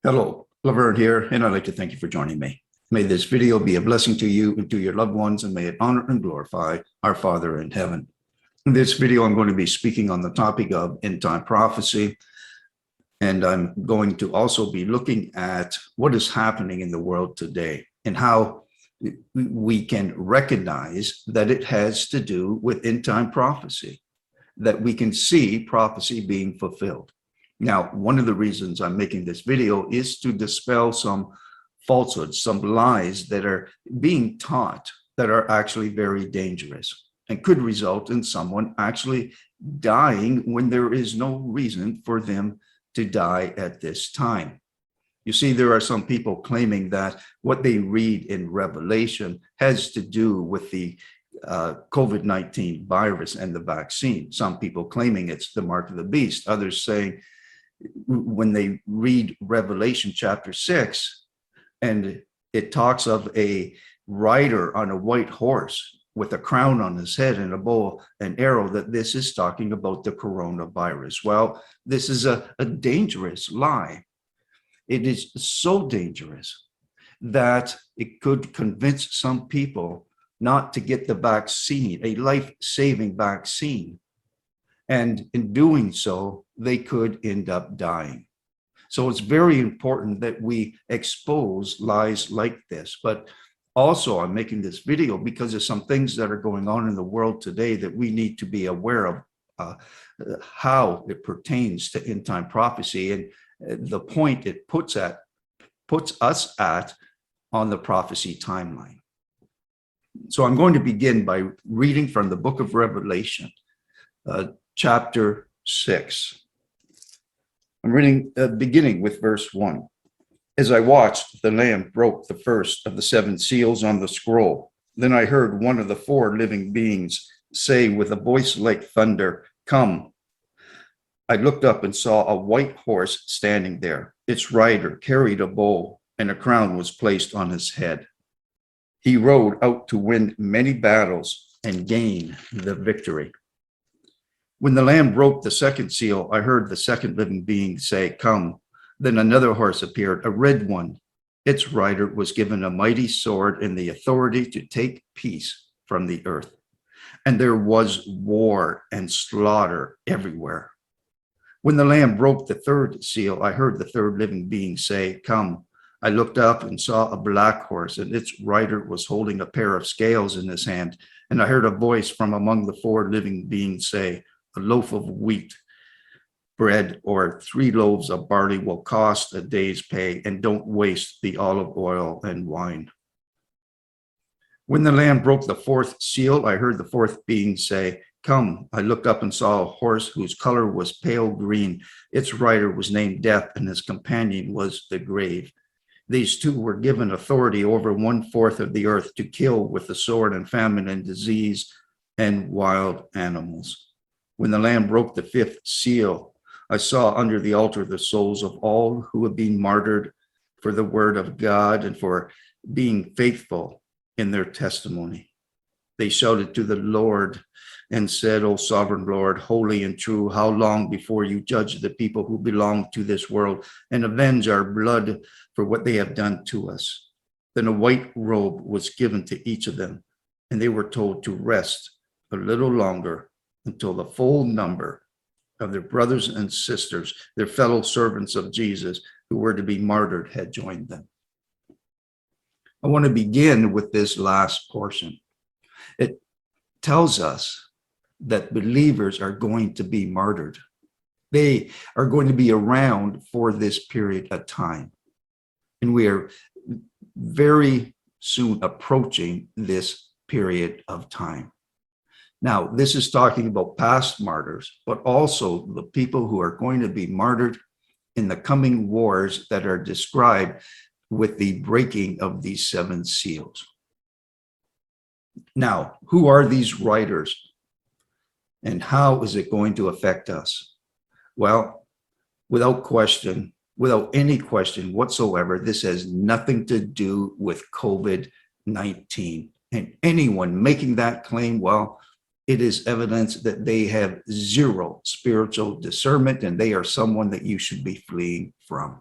Hello, Laverne here, and I'd like to thank you for joining me. May this video be a blessing to you and to your loved ones, and may it honor and glorify our Father in heaven. In this video, I'm going to be speaking on the topic of end-time prophecy, and I'm going to also be looking at what is happening in the world today and how we can recognize that it has to do with end-time prophecy, that we can see prophecy being fulfilled. Now, one of the reasons I'm making this video is to dispel some falsehoods, some lies that are being taught that are actually very dangerous and could result in someone actually dying when there is no reason for them to die at this time. You see, there are some people claiming that what they read in Revelation has to do with the COVID-19 virus and the vaccine. Some people claiming it's the mark of the beast, others saying when they read Revelation chapter 6, and it talks of a rider on a white horse with a crown on his head and a bow and arrow, that this is talking about the coronavirus. Well, this is a dangerous lie. It is so dangerous that it could convince some people not to get the vaccine, a life-saving vaccine. And in doing so, they could end up dying. So it's very important that we expose lies like this. But also, I'm making this video because there's some things that are going on in the world today that we need to be aware of, how it pertains to end-time prophecy and the point it puts us at on the prophecy timeline. So I'm going to begin by reading from the book of Revelation, chapter 6. I'm reading, beginning with verse 1. As I watched, the Lamb broke the first of the 7 seals on the scroll. Then I heard one of the 4 living beings say with a voice like thunder, "Come." I looked up and saw a white horse standing there. Its rider carried a bow, and a crown was placed on his head. He rode out to win many battles and gain the victory. When the Lamb broke the second seal, I heard the second living being say, "Come." Then another horse appeared, a red one. Its rider was given a mighty sword and the authority to take peace from the earth. And there was war and slaughter everywhere. When the Lamb broke the third seal, I heard the third living being say, "Come." I looked up and saw a black horse, and its rider was holding a pair of scales in his hand. And I heard a voice from among the 4 living beings say, "A loaf of wheat bread or 3 loaves of barley will cost a day's pay, and don't waste the olive oil and wine." When the Lamb broke the 4th seal, I heard the 4th being say, "Come." I looked up and saw a horse whose color was pale green. Its rider was named Death, and his companion was the grave. These 2 were given authority over 1/4 of the earth to kill with the sword and famine and disease and wild animals. When the Lamb broke the 5th seal, I saw under the altar the souls of all who have been martyred for the word of God and for being faithful in their testimony. They shouted to the Lord and said, "O sovereign Lord, holy and true, how long before you judge the people who belong to this world and avenge our blood for what they have done to us?" Then a white robe was given to each of them, and they were told to rest a little longer until the full number of their brothers and sisters, their fellow servants of Jesus, who were to be martyred, had joined them. I want to begin with this last portion. It tells us that believers are going to be martyred. They are going to be around for this period of time. And we are very soon approaching this period of time. Now, this is talking about past martyrs, but also the people who are going to be martyred in the coming wars that are described with the breaking of these 7 seals. Now, who are these riders, and how is it going to affect us? Well, without any question whatsoever, this has nothing to do with COVID-19. And anyone making that claim, well, it is evidence that they have 0 spiritual discernment, and they are someone that you should be fleeing from.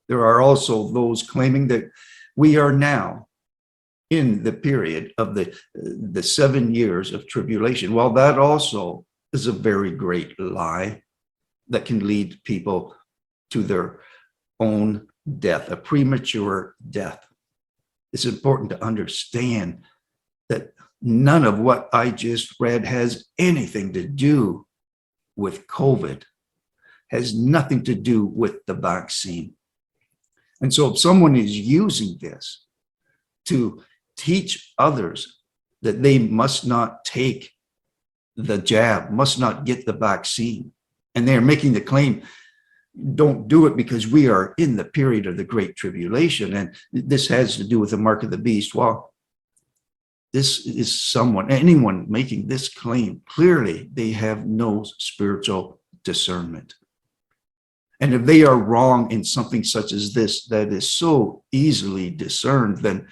There are also those claiming that we are now in the period of the 7 years of tribulation. Well, that also is a very great lie that can lead people to their own death, a premature death. It's important to understand that none of what I just read has anything to do with COVID, has nothing to do with the vaccine. And so if someone is using this to teach others that they must not take the jab, must not get the vaccine, and they're making the claim, don't do it because we are in the period of the Great Tribulation, and this has to do with the mark of the beast. Well, this is anyone making this claim, clearly they have no spiritual discernment. And if they are wrong in something such as this, that is so easily discerned, then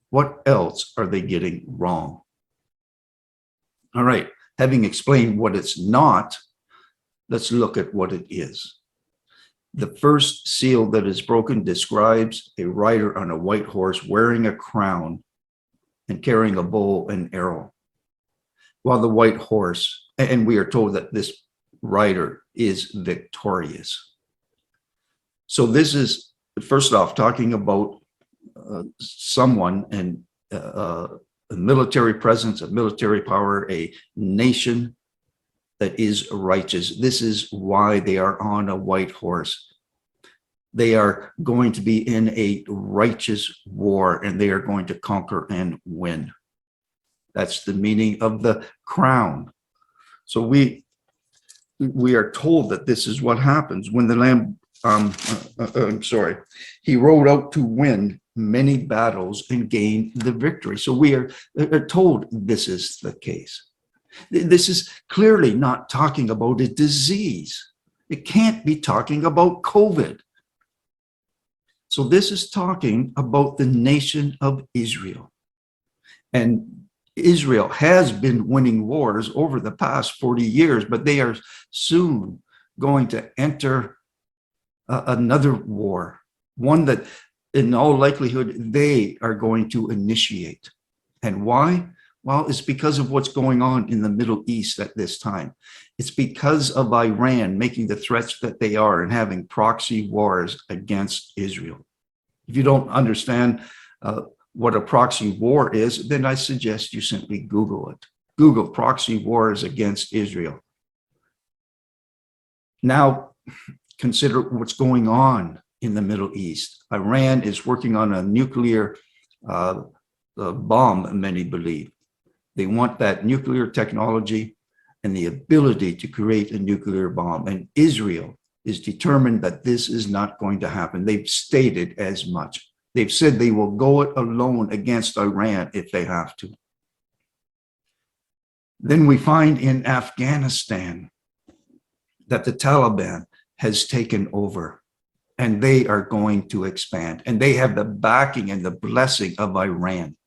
what else are they getting wrong? All right, having explained what it's not, let's look at what it is. The first seal that is broken describes a rider on a white horse wearing a crown and carrying a bow and arrow. While the white horse, and we are told that this rider is victorious. So this is, first off, talking about someone and a military presence, a military power, a nation that is righteous. This is why they are on a white horse. They are going to be in a righteous war, and they are going to conquer and win. That's the meaning of the crown. So we are told that this is what happens when the Lamb, he rode out to win many battles and gain the victory. So we are told this is the case. This is clearly not talking about a disease. It can't be talking about COVID. So this is talking about the nation of Israel. And Israel has been winning wars over the past 40 years, but they are soon going to enter another war, one that in all likelihood they are going to initiate. And why? Well, it's because of what's going on in the Middle East at this time. It's because of Iran making the threats that they are and having proxy wars against Israel. If you don't understand what a proxy war is, then I suggest you simply Google it. Google proxy wars against Israel. Now, consider what's going on in the Middle East. Iran is working on a nuclear bomb, many believe. They want that nuclear technology and the ability to create a nuclear bomb. And Israel is determined that this is not going to happen. They've stated as much. They've said they will go it alone against Iran if they have to. Then we find in Afghanistan that the Taliban has taken over, and they are going to expand, and they have the backing and the blessing of Iran.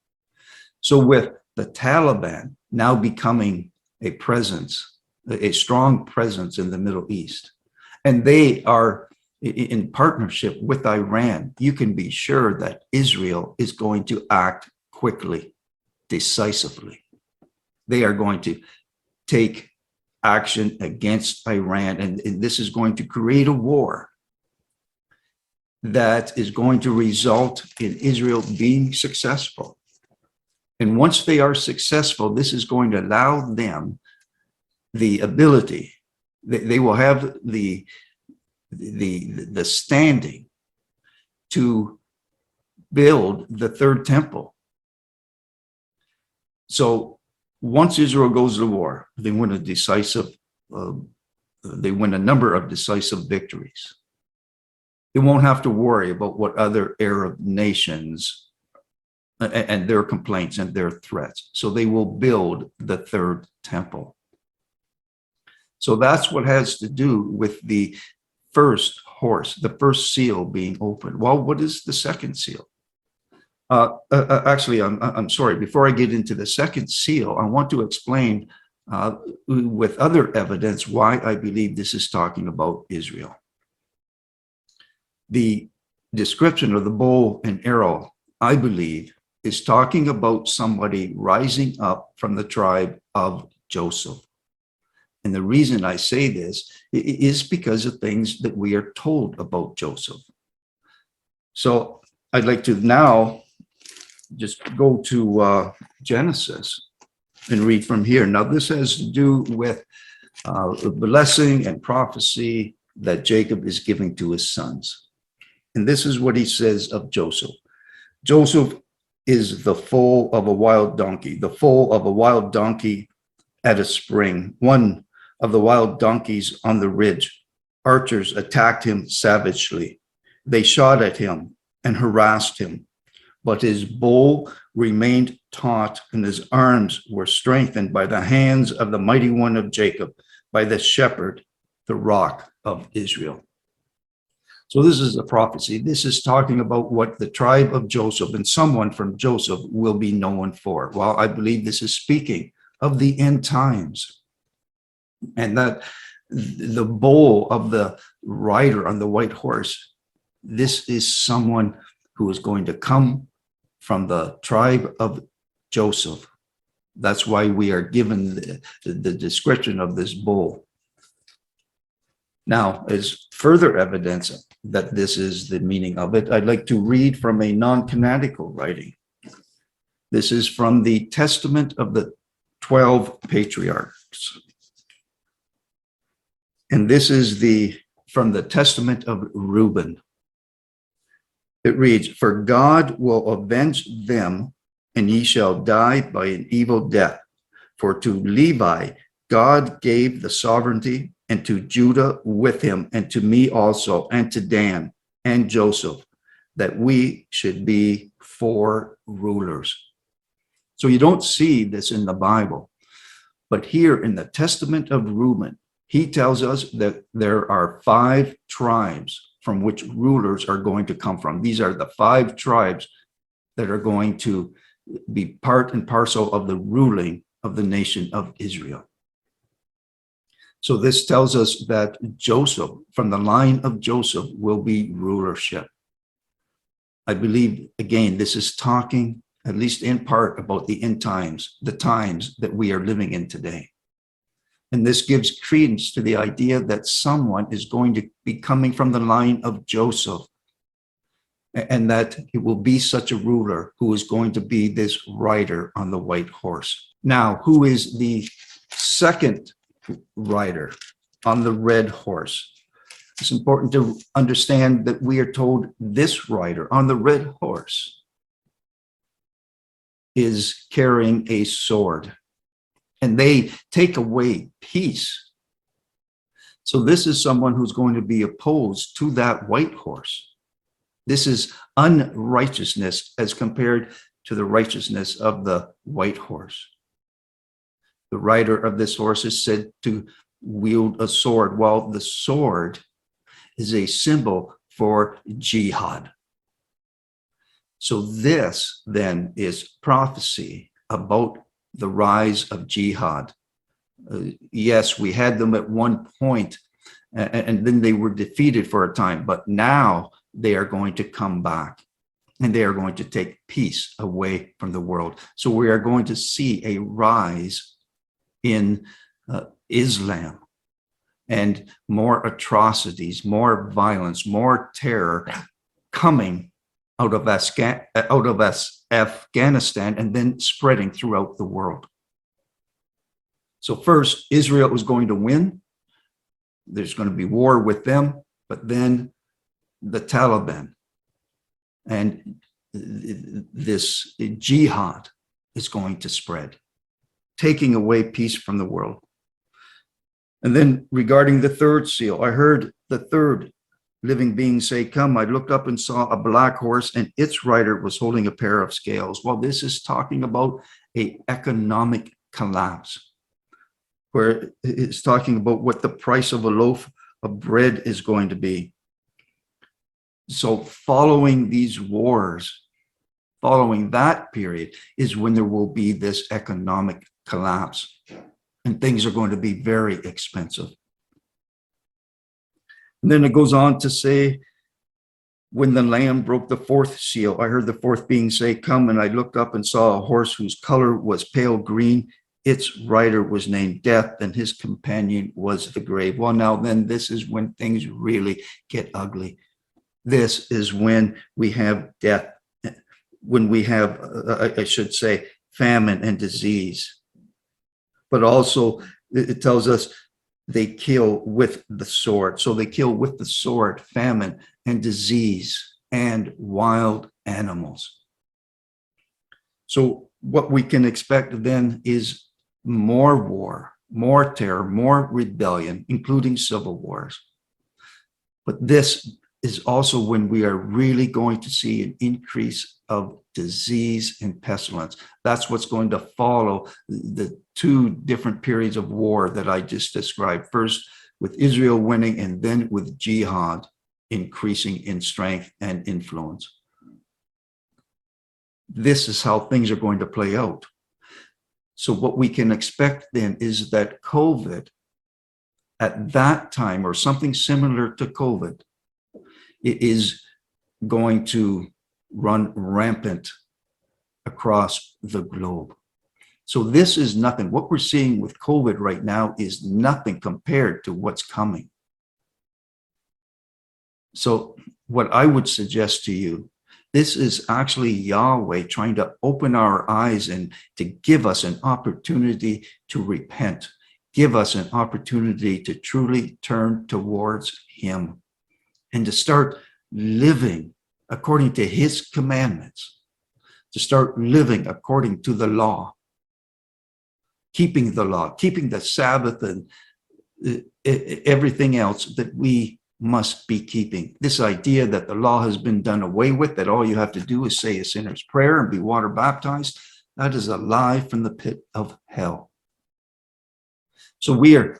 So with the Taliban now becoming a presence, a strong presence in the Middle East, and they are in partnership with Iran, you can be sure that Israel is going to act quickly, decisively. They are going to take action against Iran, and this is going to create a war that is going to result in Israel being successful. And once they are successful, this is going to allow them the ability, they will have the standing to build the third temple. So once Israel goes to war, they win a number of decisive victories. They won't have to worry about what other Arab nations and their complaints and their threats. So they will build the third temple. So that's what has to do with the first horse, the first seal being opened. Well, what is the second seal? Actually, I'm sorry. Before I get into the second seal, I want to explain with other evidence why I believe this is talking about Israel. The description of the bow and arrow, I believe, is talking about somebody rising up from the tribe of Joseph. And the reason I say this is because of things that we are told about Joseph. So I'd like to now just go to Genesis and read from here. Now, this has to do with the blessing and prophecy that Jacob is giving to his sons. And this is what he says of Joseph. Joseph is the foal of a wild donkey, the foal of a wild donkey at a spring, one of the wild donkeys on the ridge. Archers attacked him savagely. They shot at him and harassed him, but his bow remained taut and his arms were strengthened by the hands of the mighty one of Jacob, by the shepherd, the rock of Israel. So this is a prophecy. This is talking about what the tribe of Joseph and someone from Joseph will be known for. Well, I believe this is speaking of the end times, and that the bow of the rider on the white horse, this is someone who is going to come from the tribe of Joseph. That's why we are given the description of this bow. Now, as further evidence that this is the meaning of it, I'd like to read from a non-canonical writing. This is from the Testament of the 12 Patriarchs. And this is from the Testament of Reuben. It reads, "For God will avenge them, and ye shall die by an evil death. For to Levi God gave the sovereignty, and to Judah with him, and to me also, and to Dan and Joseph, that we should be 4 rulers." So you don't see this in the Bible, but here in the Testament of Reuben, he tells us that there are 5 tribes from which rulers are going to come from. These are the 5 tribes that are going to be part and parcel of the ruling of the nation of Israel. So this tells us that Joseph, from the line of Joseph, will be rulership. I believe, again, this is talking, at least in part, about the end times, the times that we are living in today. And this gives credence to the idea that someone is going to be coming from the line of Joseph, and that it will be such a ruler who is going to be this rider on the white horse. Now, who is the second rider on the red horse? It's important to understand that we are told this rider on the red horse is carrying a sword, and they take away peace. So this is someone who's going to be opposed to that white horse. This is unrighteousness as compared to the righteousness of the white horse. The rider of this horse is said to wield a sword, while the sword is a symbol for jihad. So this then is prophecy about the rise of jihad. Yes, we had them at one point, and then they were defeated for a time, but now they are going to come back, and they are going to take peace away from the world. So we are going to see a rise in Islam, and more atrocities, more violence, more terror coming out of Afghanistan and then spreading throughout the world. So first, Israel was going to win. There's going to be war with them, but then the Taliban and this jihad is going to spread, taking away peace from the world. And then regarding the third seal, I heard the third living being say, "Come." I looked up and saw a black horse, and its rider was holding a pair of scales. Well, this is talking about an economic collapse, where it's talking about what the price of a loaf of bread is going to be. So following these wars, following that period, is when there will be this economic collapse, and things are going to be very expensive. And then it goes on to say When the Lamb broke the fourth seal, I heard the fourth being say, "Come," and I looked up and saw a horse whose color was pale green. Its rider was named Death, and his companion was the grave. Well, now then, this is when things really get ugly. This is when we have death, when we have, I should say, famine and disease. But also, it tells us they kill with the sword. So they kill with the sword, famine and disease and wild animals. So what we can expect then is more war, more terror, more rebellion, including civil wars. But this is also when we are really going to see an increase of disease and pestilence. That's what's going to follow the two different periods of war that I just described. First with Israel winning, and then with jihad increasing in strength and influence. This is how things are going to play out. So what we can expect then is that COVID at that time, or something similar to COVID, it is going to run rampant across the globe. So this is nothing. What we're seeing with COVID right now is nothing compared to what's coming. So what I would suggest to you, this is actually Yahweh trying to open our eyes and to give us an opportunity to repent, give us an opportunity to truly turn towards him and to start living according to his commandments, to start living according to the law, keeping the law, keeping the Sabbath and everything else that we must be keeping. This idea that the law has been done away with, that all you have to do is say a sinner's prayer and be water baptized, that is a lie from the pit of hell. So we are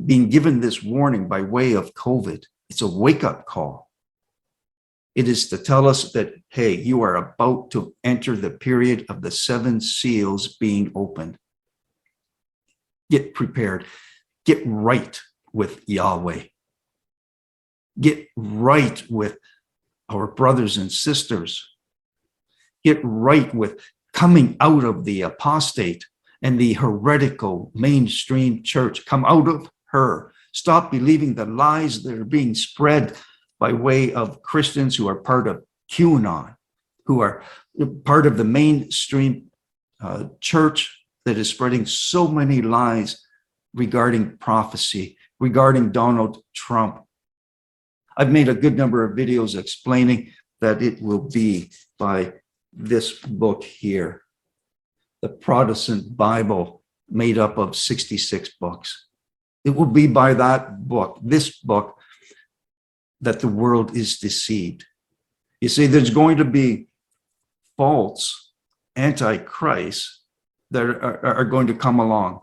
being given this warning by way of COVID. It's a wake-up call. It is to tell us that, hey, you are about to enter the period of the 7 seals being opened. Get prepared. Get right with Yahweh. Get right with our brothers and sisters. Get right with coming out of the apostate and the heretical mainstream church. Come out of her. Stop believing the lies that are being spread by way of Christians who are part of QAnon, who are part of the mainstream church that is spreading so many lies regarding prophecy, regarding Donald Trump. I've made a good number of videos explaining that it will be by this book here, the Protestant Bible made up of 66 books. It will be by that book, this book, that the world is deceived. You see, there's going to be false antichrists that are going to come along.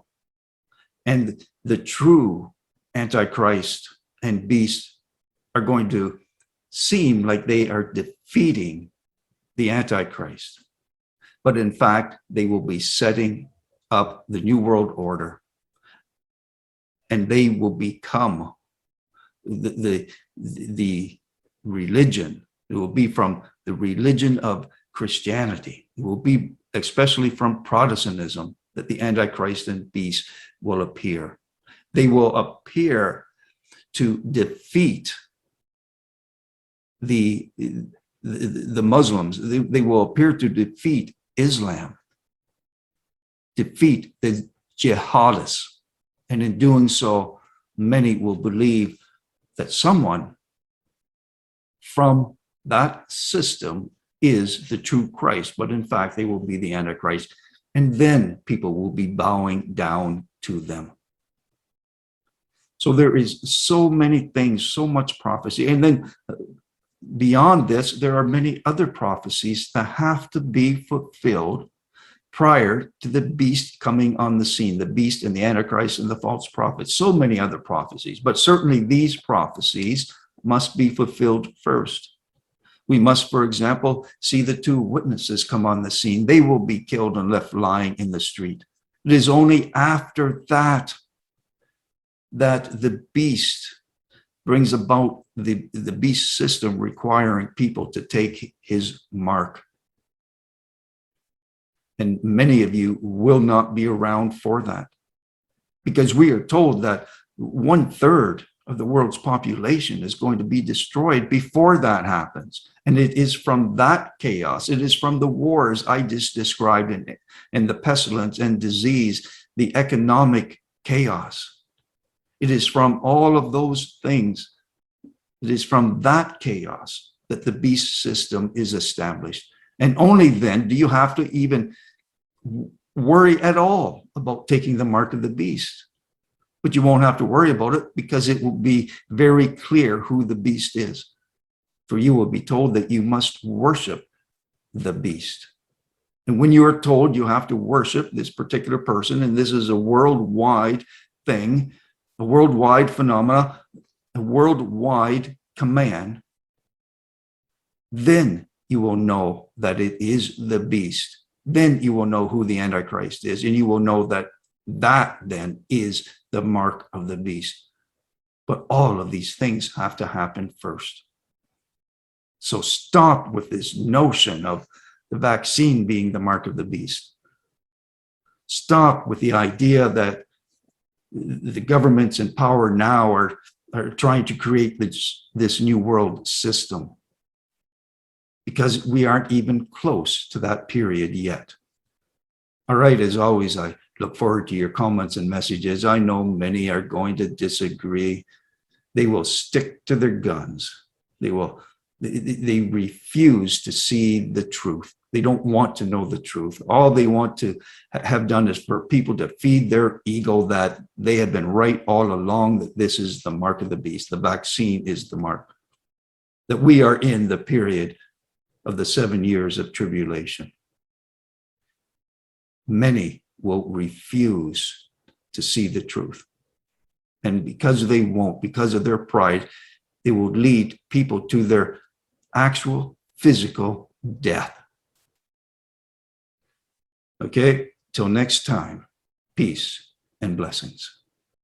And the true antichrist and beast are going to seem like they are defeating the antichrist. But in fact, they will be setting up the new world order. And they will become the religion. It will be from the religion of Christianity. It will be especially from Protestantism that the Antichrist and beast will appear. They will appear to defeat the Muslims. They will appear to defeat Islam, defeat the jihadists. And in doing so, many will believe that someone from that system is the true Christ, but in fact, they will be the Antichrist. And then people will be bowing down to them. So there is so many things, so much prophecy. And then beyond this, there are many other prophecies that have to be fulfilled prior to the beast coming on the scene, the beast and the Antichrist and the false prophets. So many other prophecies, but certainly these prophecies must be fulfilled first. We must, for example, see the 2 witnesses come on the scene. They will be killed and left lying in the street. It is only after that that the beast, brings about the beast system requiring people to take his mark. And many of you will not be around for that, because we are told that 1/3 of the world's population is going to be destroyed before that happens. And it is from that chaos, it is from the wars I just described, and the pestilence and disease, the economic chaos. It is from all of those things, it is from that chaos that the beast system is established. And only then do you have to even worry at all about taking the mark of the beast. But you won't have to worry about it, because it will be very clear who the beast is. For you will be told that you must worship the beast. And when you are told you have to worship this particular person, and this is a worldwide thing, a worldwide phenomena, a worldwide command, then you will know that it is the beast. Then you will know who the Antichrist is, and you will know that that then is the mark of the beast. But all of these things have to happen first. So stop with this notion of the vaccine being the mark of the beast. Stop with the idea that the governments in power now are trying to create this new world system, because we aren't even close to that period yet. All right, as always, I look forward to your comments and messages. I know many are going to disagree. They will stick to their guns. They refuse to see the truth. They don't want to know the truth. All they want to have done is for people to feed their ego that they had been right all along, that this is the mark of the beast. The vaccine is the mark. That we are in the period of the 7 years of tribulation. Many will refuse to see the truth. And because they won't, because of their pride, they will lead people to their actual physical death. Okay, till next time, peace and blessings.